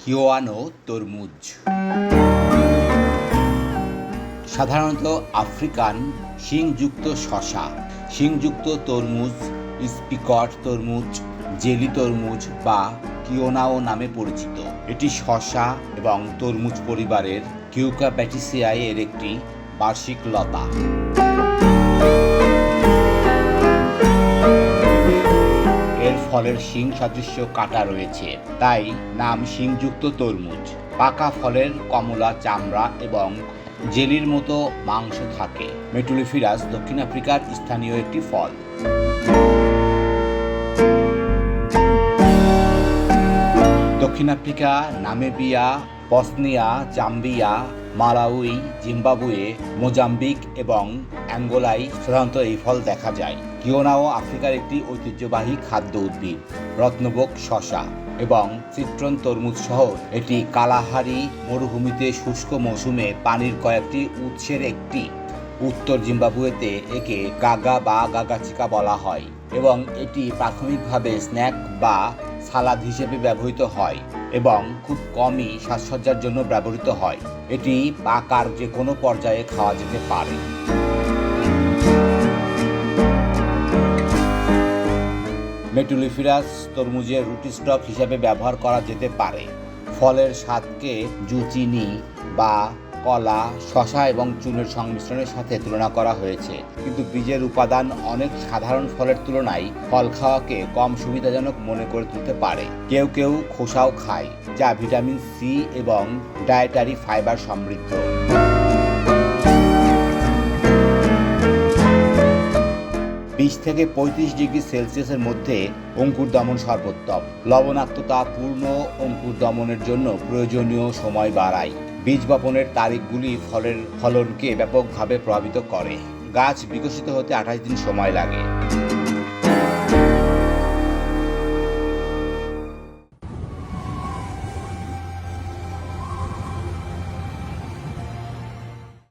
কিওয়ানো তরমুজ সাধারণত আফ্রিকান শিংযুক্ত শসা, শিংযুক্ত তরমুজ, স্পিকট তরমুজ, জেলি তরমুজ বা কিওনাও নামে পরিচিত। এটি শসা এবং তরমুজ পরিবারের কিউকাব্যাটিসিয়াই এর একটি বার্ষিক লতা। এর ফলের শিং সদৃশ্য কাঁটা রয়েছে, তাই নাম শিংযুক্ত তরমুজ। পাকা ফলের কমলা চামড়া এবং জেলির মতো মাংস থাকে। মেটুলিফিরাস দক্ষিণ আফ্রিকার স্থানীয় একটি ফল। দক্ষিণ Africa, Namibia, Bosnia, Zambia, Malawi, Zimbabwe, Mozambique এবং অ্যাঙ্গোলায় সাধারণত এই ফল দেখা যায়। কিওনাও আফ্রিকার একটি ঐতিহ্যবাহী খাদ্য উদ্ভিদ। রত্নবোক শসা এবং সিট্রন তরমুজ সহ এটি কালাহারি মরুভূমিতে শুষ্ক মৌসুমে পানির কয়েকটি উৎসের একটি। উত্তর জিম্বাবুয়েতে একে গাগা বা গাগাচিকা বলা হয় এবং এটি প্রাথমিকভাবে স্ন্যাক বা সালাদ হিসেবে ব্যবহৃত হয় এবং খুব কমই সাজসজ্জার জন্য ব্যবহৃত হয়। এটি পাকার যে কোনো পর্যায়ে খাওয়া যেতে পারে। মেটুলিফিরাস তরমুজের রুটি স্টক হিসেবে ব্যবহার করা যেতে পারে। ফলের স্বাদকে জুচিনি বা কলা, শসা এবং চুনের সংমিশ্রণের সাথে তুলনা করা হয়েছে, কিন্তু বীজের উপাদান অনেক সাধারণ ফলের তুলনায় ফল খাওয়াকে কম সুবিধাজনক মনে করে তুলতে পারে। কেউ কেউ খোসাও খায়, যা ভিটামিন সি এবং ডায়েটারি ফাইবার সমৃদ্ধ। 20 থেকে 35 ডিগ্রি সেলসিয়াসের মধ্যে অঙ্কুর দমন সর্বোত্তম। লবণাক্ততা পূর্ণ অঙ্কুর দমনের জন্য প্রয়োজনীয় সময় বাড়ায়। বীজ বপনের তারিখগুলি ফলের ফলনকে ব্যাপকভাবে প্রভাবিত করে। গাছ বিকশিত হতে 28 দিন সময় লাগে।